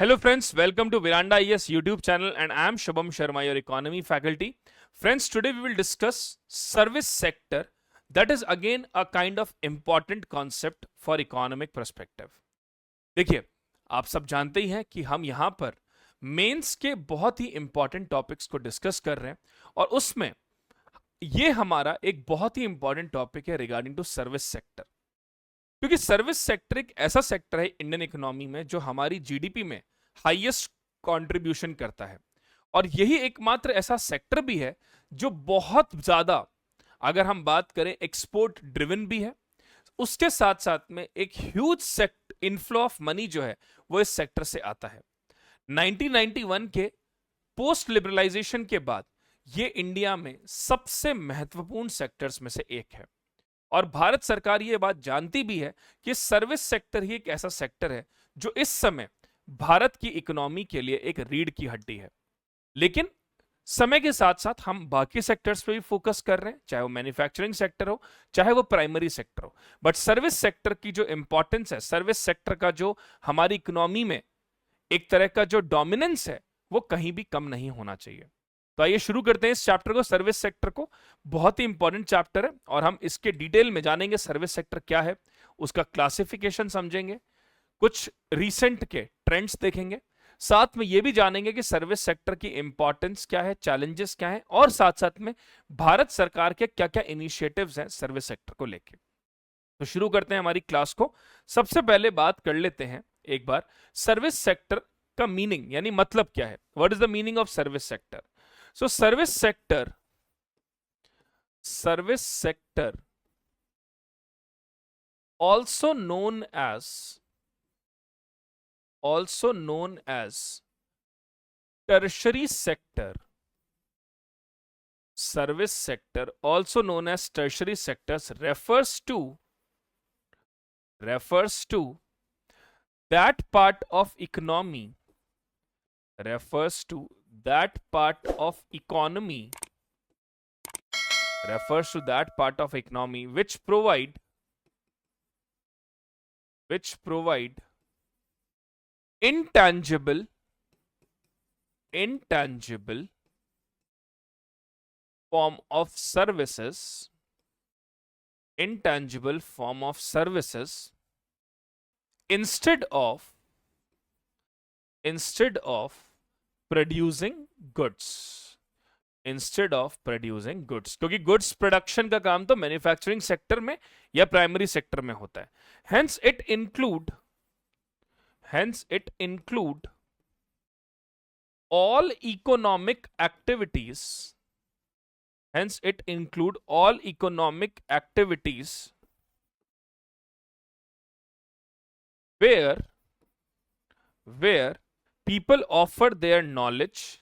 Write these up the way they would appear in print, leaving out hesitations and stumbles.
Hello friends, welcome to Viranda IS YouTube channel and I am Shubham Sharma, your economy faculty. Friends, today we will discuss service sector, that is again a kind of important concept for economic perspective. देखिए, आप सब जानते ही हैं कि हम यहाँ पर mains के बहुत ही इंपॉर्टेंट टॉपिक्स को डिस्कस कर रहे हैं और उसमें ये हमारा एक बहुत ही इंपॉर्टेंट टॉपिक है रिगार्डिंग टू सर्विस सेक्टर। क्योंकि सर्विस सेक्टर एक ऐसा सेक्टर है इंडियन इकोनॉमी में जो हमारी जीडीपी में हाईएस्ट कंट्रीब्यूशन करता है और यही एकमात्र ऐसा सेक्टर भी है जो बहुत ज्यादा, अगर हम बात करें, एक्सपोर्ट ड्रिवन भी है। उसके साथ साथ में एक huge sect inflow of money जो है वो इस सेक्टर से आता है। 1991 के पोस्ट लिबरलाइजेशन के बाद ये इंडिया में सबसे महत्वपूर्ण सेक्टर्स में से एक है और भारत सरकार ये बात जानती भी है कि सर्विस सेक्टर ही एक ऐसा सेक्टर है जो इस समय भारत की इकोनॉमी के लिए एक रीढ़ की हड्डी है। लेकिन समय के साथ साथ हम बाकी सेक्टर्स पे भी फोकस कर रहे हैं, चाहे वो मैन्युफैक्चरिंग सेक्टर हो, चाहे वो प्राइमरी सेक्टर हो। बट सर्विस सेक्टर की जो इंपॉर्टेंस है, सर्विस सेक्टर का जो हमारी इकोनॉमी में एक तरह का जो डोमिनेंस है, वो कहीं भी कम नहीं होना चाहिए। तो आइए शुरू करते हैं इस चैप्टर को, सर्विस सेक्टर को। बहुत ही इंपॉर्टेंट चैप्टर है और हम इसके डिटेल में जानेंगे सर्विस सेक्टर क्या है, उसका क्लासिफिकेशन समझेंगे, कुछ रीसेंट के ट्रेंड्स देखेंगे, साथ में यह भी जानेंगे कि सर्विस सेक्टर की इंपॉर्टेंस क्या है, चैलेंजेस क्या है और साथ साथ में भारत सरकार के क्या क्या इनिशिएटिव्स हैं सर्विस सेक्टर को लेकर। तो शुरू करते हैं हमारी क्लास को। सबसे पहले बात कर लेते हैं एक बार सर्विस सेक्टर का मीनिंग, यानी मतलब क्या है। What is the meaning of service sector? So service sector also known as tertiary sector. Service sector, also known as tertiary sectors, refers to that part of economy which provide intangible form of services instead of producing goods क्योंकि goods production का काम तो manufacturing sector में या primary sector में होता है। Hence it include all economic activities where people offer their knowledge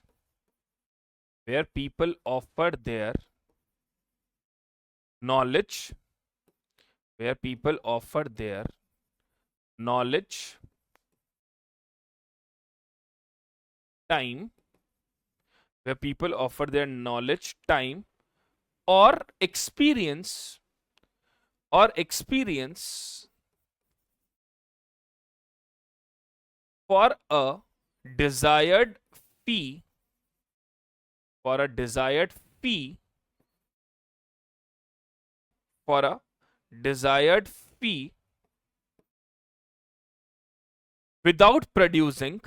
time or experience for a desired fee without producing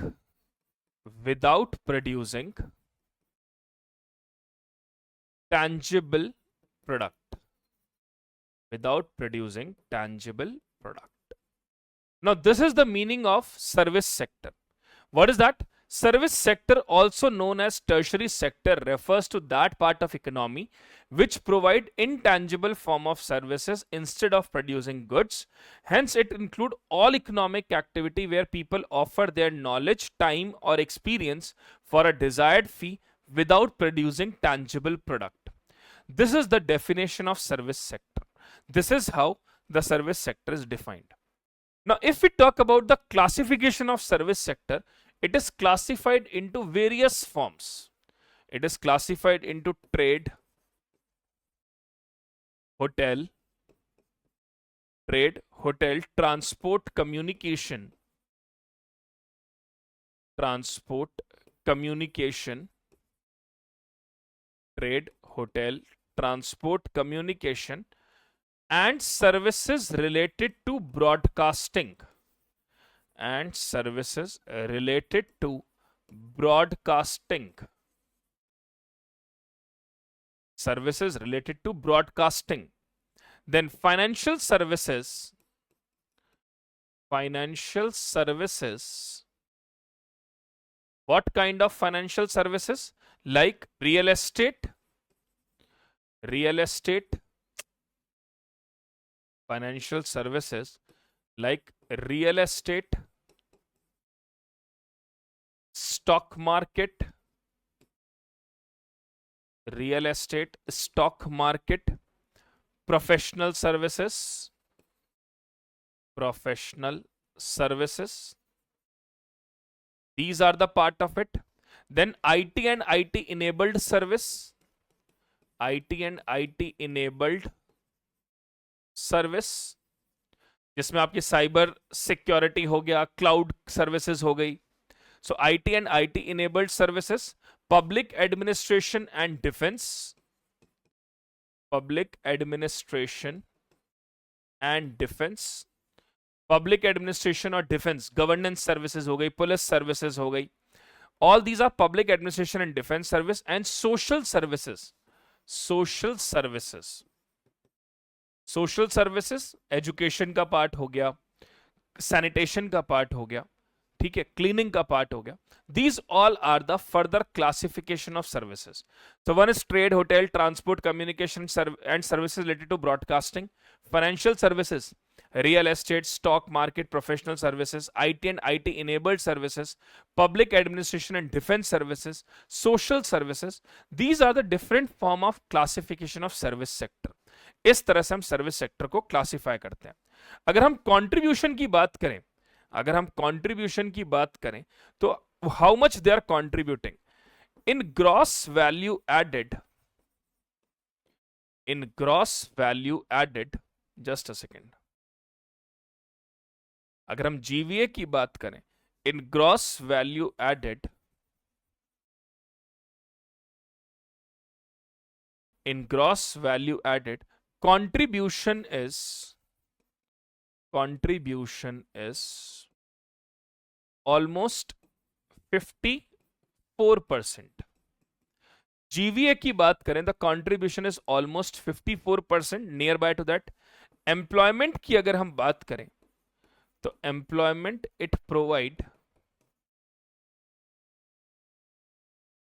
tangible product. Now this is the meaning of service sector. What is that? Service sector, also known as tertiary sector, refers to that part of economy which provide intangible form of services instead of producing goods. Hence it include all economic activity where people offer their knowledge, time or experience for a desired fee without producing tangible product. This is the definition of service sector. This is how the service sector is defined. Now if we talk about the classification of service sector, it is classified into various forms. It is classified into trade, hotel, transport, communication, transport, communication, trade, hotel, transport, communication, and services related to broadcasting. And services related to broadcasting. Services related to broadcasting. Then financial services. Financial services. What kind of financial services? Like real estate. Real estate. Financial services like real estate, stock market, real estate, stock market, professional services, professional services. These are the part of it. Then IT and IT enabled service, IT and IT enabled service, जिसमें आपकी cyber security हो गया, cloud services हो गई. So IT and IT enabled services, public administration and defence, public administration and defence, public administration और defence, governance services हो गई, police services हो गई. All these are public administration and defence service. And social services, social services, social services education का part हो गया, sanitation का part हो गया, ठीक है, क्लीनिंग का पार्ट हो गया. These all are the further classification of services. So one is trade, hotel, transport, communication and services related to broadcasting. Financial services, real estate, stock market, professional services, IT and IT enabled services, public administration and defense services, social services. These are the different form of classification of service sector. इस तरह से हम service sector को classify करते हैं. अगर हम contribution की बात करें, अगर हम कंट्रीब्यूशन की बात करें तो how much they are contributing in gross value added, in gross value added, just a second, अगर हम GVA की बात करें, in gross value added, in gross value added, contribution is almost 54%. GVA की बात करें तो contribution is almost 54%, near by two that. Employment की अगर हम बात करें तो employment it provide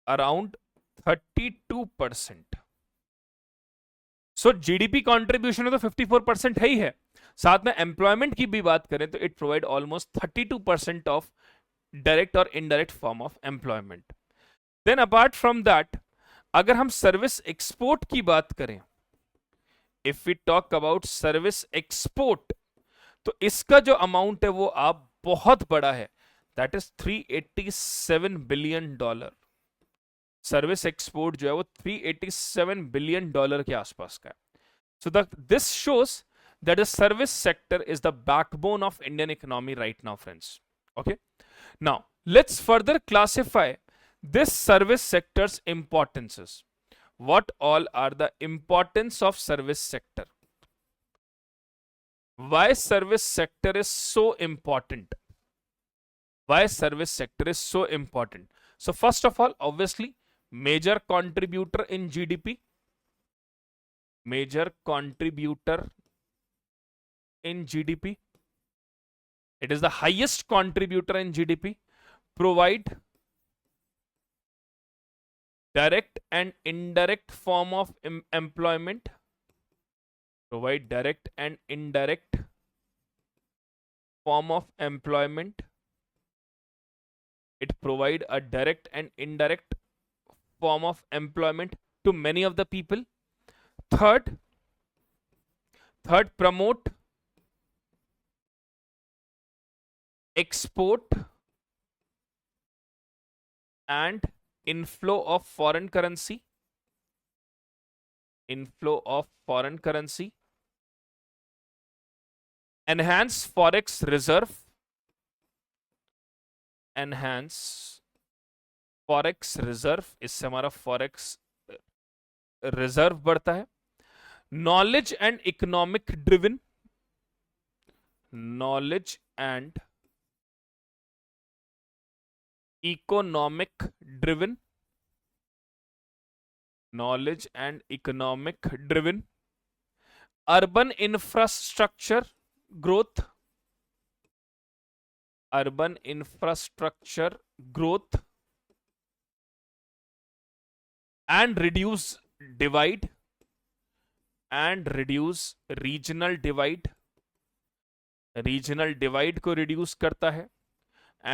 around 32%. So GDP contribution में तो 54% है ही है, साथ में एम्प्लॉयमेंट की भी बात करें तो it provide almost 32% of direct और indirect form of employment. Then apart from that, अगर हम सर्विस एक्सपोर्ट की बात करें, if we talk about service export, तो इसका जो अमाउंट है वो आप बहुत बड़ा है, that is $387 billion. Service export जो है वो $387 बिलियन के आसपास का है. So this shows that the service sector is the backbone of Indian economy right now friends. Okay, now let's further classify this service sector's importances. What all are the importance of service sector? Why service sector is so important? Why service sector is so important? So first of all, obviously, major contributor in GDP. Major contributor in GDP. It is the highest contributor in GDP. Provide direct and indirect form of employment, provide direct and indirect form of employment. It provide a direct and indirect form of employment to many of the people. Third, promote export and inflow of foreign currency, enhance forex reserve, enhance forex reserve, इससे हमारा forex reserve बढ़ता है. Knowledge and economic driven, knowledge and economic driven, knowledge and economic driven. Urban infrastructure growth, urban infrastructure growth, and reduce divide, and reduce regional divide, regional divide को reduce करता है,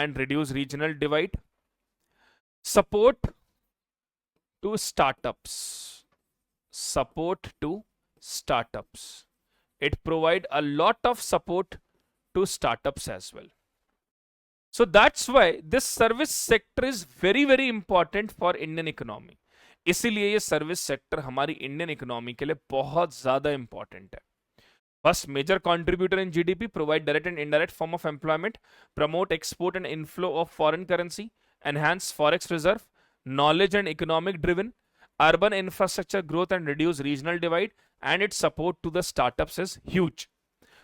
and reduce regional divide. Support to startups, support to startups, it provide a lot of support to startups as well. So that's why this service sector is very very important for Indian economy. इसीलिए ये service sector हमारी Indian economy के लिए बहुत ज्यादा important है. First major contributor in GDP, provide direct and indirect form of employment, promote export and inflow of foreign currency, enhance forex reserve, knowledge and economic driven, urban infrastructure growth and reduce regional divide, and its support to the startups is huge.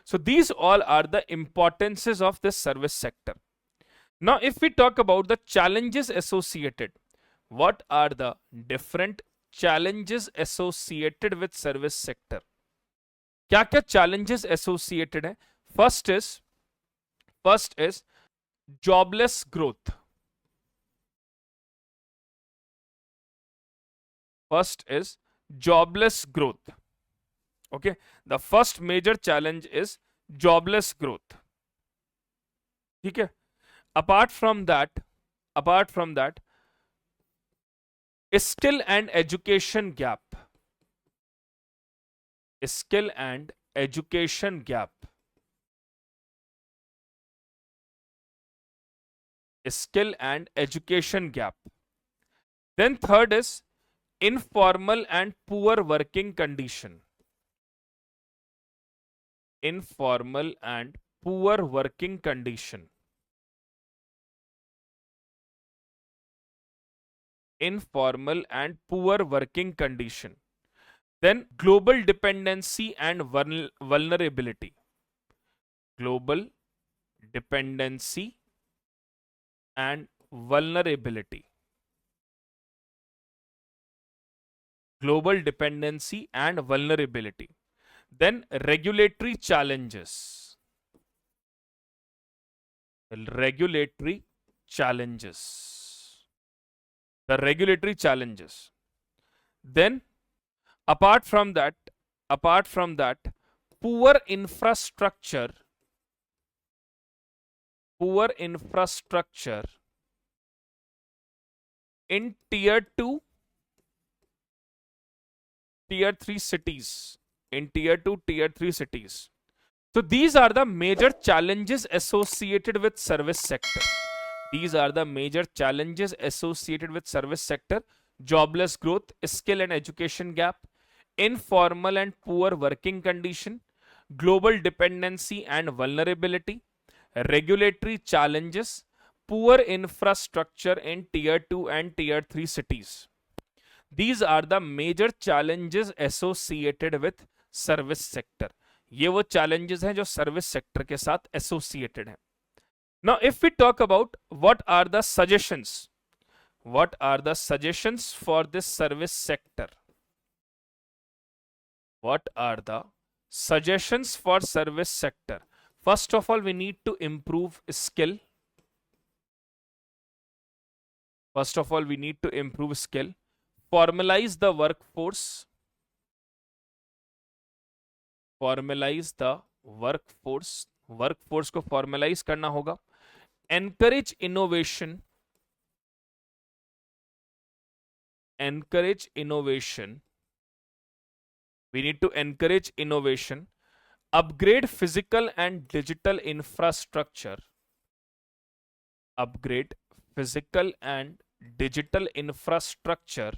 So these all are the importances of this service sector. Now if we talk about the challenges associated, what are the different challenges associated with service sector? क्या क्या challenges associated है? First is jobless growth. First is jobless growth. Okay, the first major challenge is jobless growth. ठीक है. Apart from that, skill and education gap. Skill and education gap. Skill and education gap. Then third is informal and poor working condition. Informal and poor working condition. Informal and poor working condition. Then global dependency and vulnerability. Global dependency and vulnerability. Global dependency and vulnerability. Then regulatory challenges. Regulatory challenges. The regulatory challenges. Then apart from that, poor infrastructure in tier 2, tier 3 cities. In tier 2, tier 3 cities. So these are the major challenges associated with service sector. These are the major challenges associated with service sector. Jobless growth, skill and education gap, informal and poor working condition, global dependency and vulnerability, regulatory challenges, poor infrastructure in tier 2 and tier 3 cities. These are the major challenges associated with service sector. ये वो challenges हैं जो service sector के साथ associated हैं. Now if we talk about what are the suggestions, what are the suggestions for this service sector? What are the suggestions for service sector? First of all, we need to improve skill. First of all, we need to improve skill. Formalize the workforce. Formalize the workforce. Workforce को formalize करना होगा. Encourage innovation. Encourage innovation. We need to encourage innovation. Upgrade physical and digital infrastructure. Upgrade physical and digital infrastructure.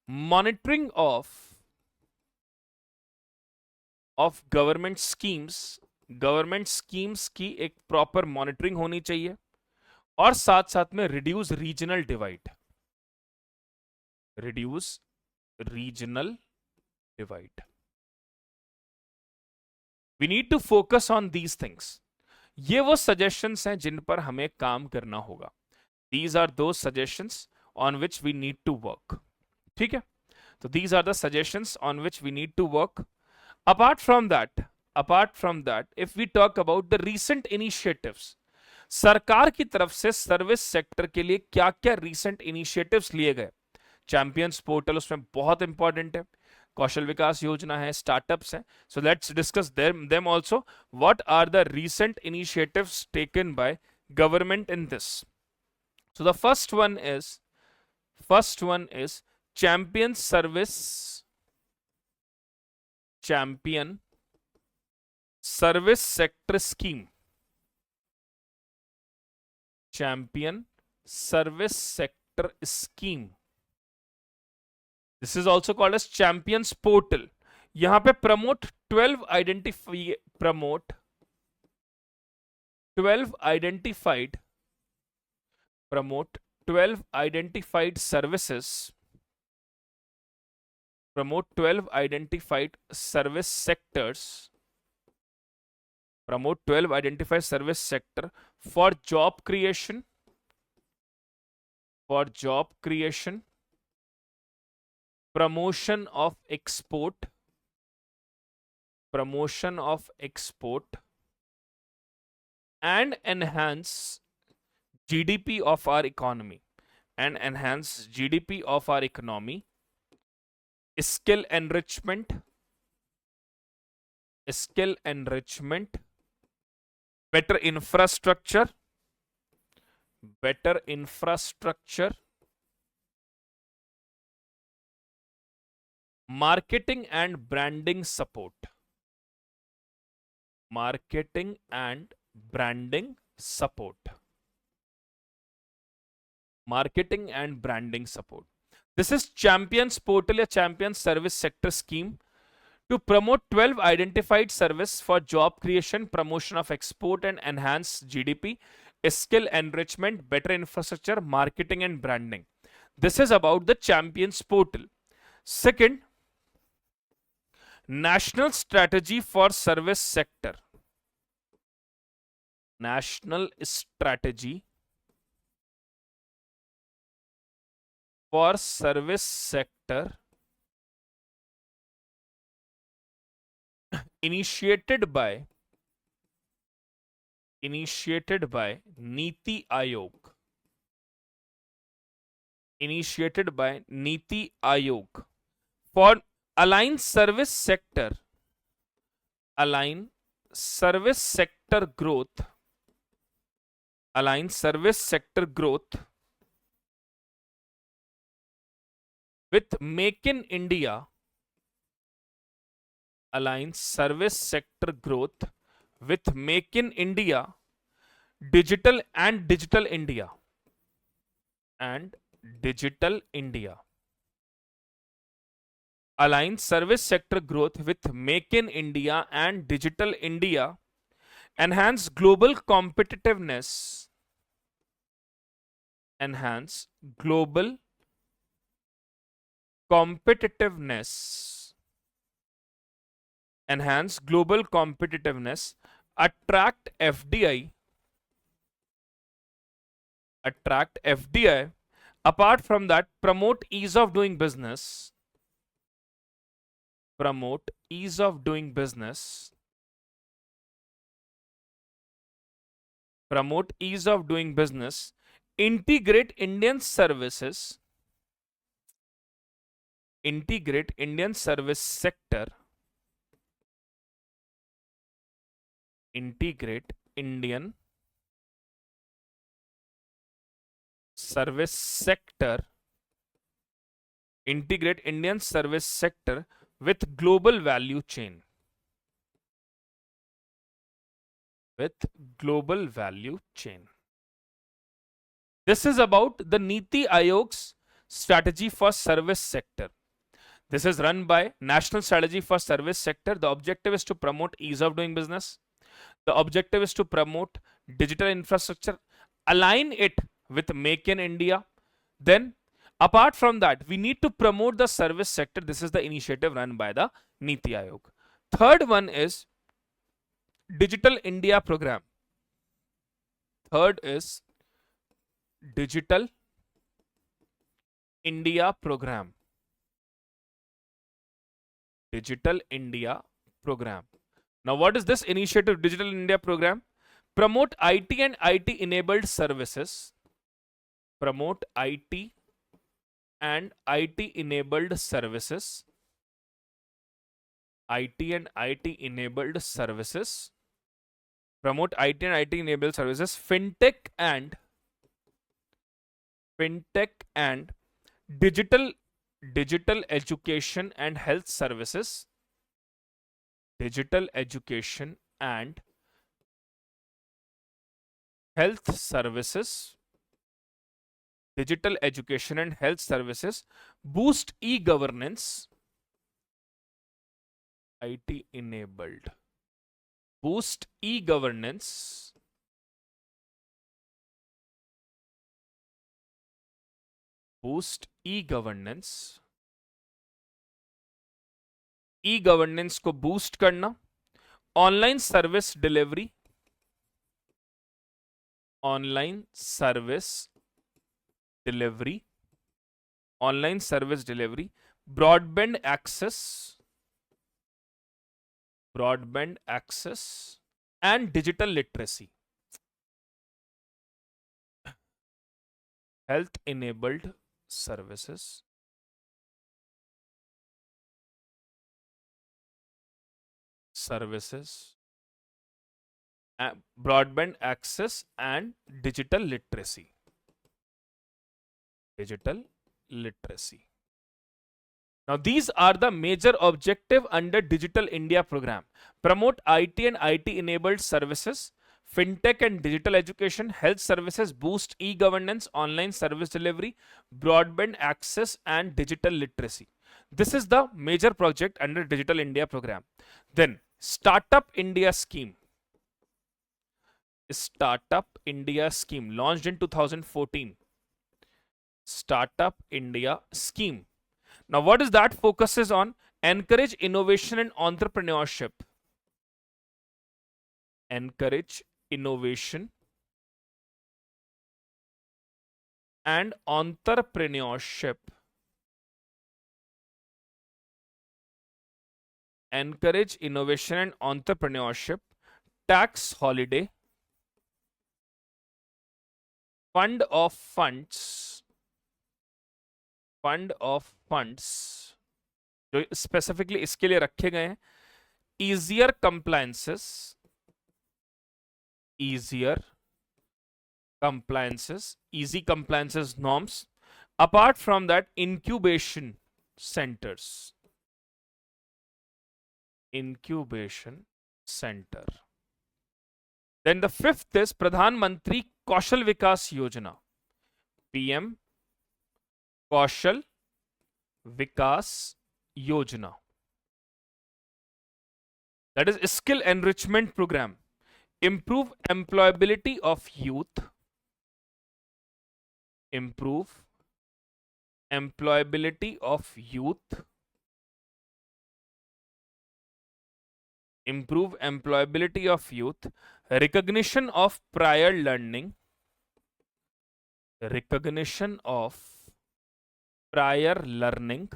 Monitoring of of government schemes की एक proper monitoring होनी चाहिए, और साथ साथ में reduce regional divide, reduce regional divide. We need to focus on these things. ये वो सजेशंस हैं जिन पर हमें काम करना होगा। दीज आर दो suggestions on which we need to work. ठीक है, तो these are the suggestions on which we need to work. apart from that if we talk about the recent initiatives, सरकार की तरफ से सर्विस सेक्टर के लिए क्या क्या रिसेंट इनिशिएटिव्स लिए गए। चैंपियंस पोर्टल उसमें बहुत इंपॉर्टेंट है, कौशल विकास योजना है, स्टार्टअप्स हैं, so let's discuss them also. What are the recent initiatives taken by government in this? So the first one is champion service sector scheme. Champion service sector scheme, this is also called as champions portal. यहां पे promote 12 identified services, promote 12 identified service sectors, promote 12 identified service sector for job creation, promotion of export, and enhance GDP of our economy, skill enrichment, better infrastructure, marketing and branding support, This is Champions Portal या Champions Service Sector Scheme to promote 12 identified service for job creation, promotion of export and enhance GDP, skill enrichment, better infrastructure, marketing and branding. This is about the Champions Portal. Second, National Strategy for Service Sector. National Strategy for service sector initiated by Niti Aayog, for align service sector growth with Make in India, digital India, Align service sector growth with Make in India and Digital India, enhance global competitiveness, attract FDI, apart from that promote ease of doing business, integrate Indian service sector, integrate Indian service sector with global value chain, This is about the Niti Aayog's strategy for service sector. This is run by National Strategy for Service Sector. The objective is to promote ease of doing business. The objective is to promote digital infrastructure, align it with Make in India. Then, apart from that, we need to promote the service sector. This is the initiative run by the Niti Aayog. Third one is Digital India program. Third is Digital India program. Digital India program. Now, what is this initiative, Digital India program? Promote IT and IT enabled services. Promote IT and IT enabled services. IT and IT enabled services. Promote IT and IT enabled services. Fintech and digital education and health services. Digital education and health services. Digital education and health services. Boost e-governance. IT enabled. Boost e-governance. Boost e-governance. E-governance को boost करना. Online service delivery. Online service delivery. Online service delivery. Broadband access. Broadband access and digital literacy. Health enabled services. Broadband access and digital literacy. Digital literacy. Now, these are the major objective under Digital India program. Promote IT and IT enabled services, fintech and digital education, health services, boost e-governance, online service delivery, broadband access and digital literacy. This is the major project under Digital India program. Then, Startup India scheme. Startup India scheme launched in 2014. Startup India scheme. Now, what is that? Focuses on encourage innovation and entrepreneurship. Encourage innovation and entrepreneurship. Encourage innovation and entrepreneurship. Tax holiday. Fund of funds. Fund of funds जो specifically इसके लिए रखे गए हैं. easier compliances. Easy compliances norms. Apart from that, incubation centers. Incubation center. Then the fifth is Pradhan Mantri Kaushal Vikas Yojana. PM Kaushal Vikas Yojana. That is skill enrichment program. Improve employability of youth. Improve employability of youth. Improve employability of youth. Recognition of prior learning. Recognition of prior learning.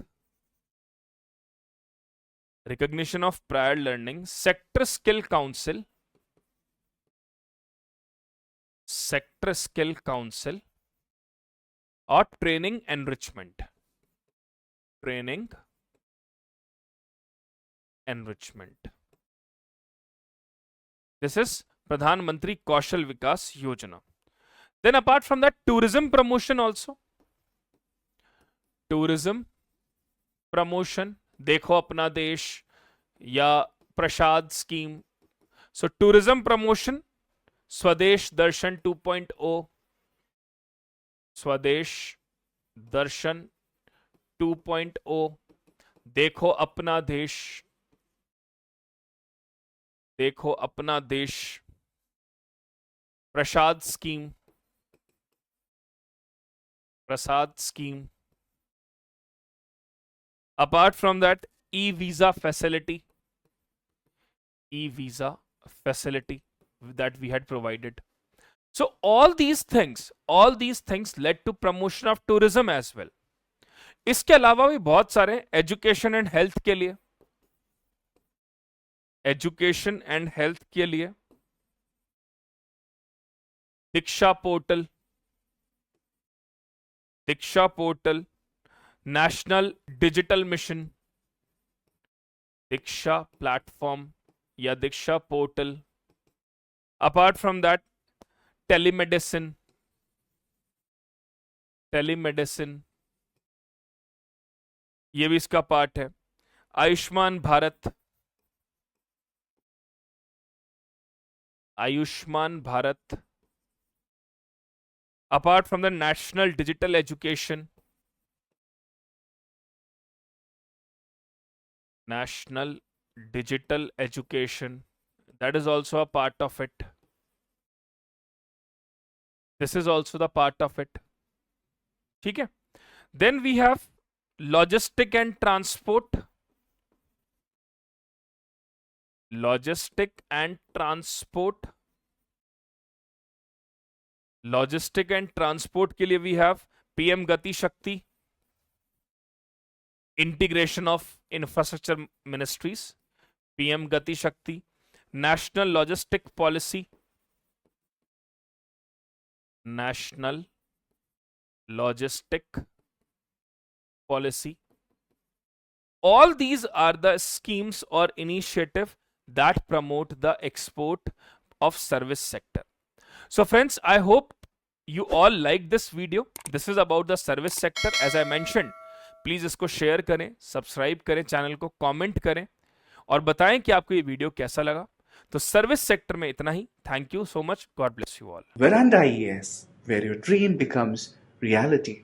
Recognition of prior learning. Sector skill council. Sector skill council. Or training enrichment. Training enrichment. This is Pradhan Mantri Kaushal Vikas Yojana. Then apart from that, tourism promotion also. Tourism promotion. देखो अपना देश या प्रसाद scheme. So tourism promotion. Swadesh Darshan 2.0. Swadesh Darshan 2.0. देखो अपना देश, देखो अपना देश, Prasad scheme, Prasad scheme. Apart from that, e-visa facility, e-visa facility that we had provided. So all these things led to promotion of tourism as well. इसके अलावा भी बहुत सारे एजुकेशन एंड हेल्थ के लिए, एजुकेशन एंड हेल्थ के लिए Diksha portal, Diksha portal, national digital mission, Diksha platform या Diksha portal. Apart from that, telemedicine, telemedicine ये भी इसका पार्ट है. Ayushman Bharat, Ayushman Bharat. Apart from the national digital education, national digital education, that is also a part of it. This is also the part of it. ठीक है. Then we have logistic and transport, logistic and transport, logistic and transport के लिए we have PM गति शक्ति, integration of infrastructure ministries, PM गति शक्ति, national logistic policy, national logistic policy. All these are the schemes or initiative that promote the export of service sector. So friends, I hope you all like this video. This is about the service sector. As I mentioned, please इसको share करें, subscribe करें channel को, comment करें और बताएं कि आपको ये वीडियो कैसा लगा. तो सर्विस सेक्टर में इतना ही. Thank you so much. God bless you all. Veranda IAS, where your dream becomes reality.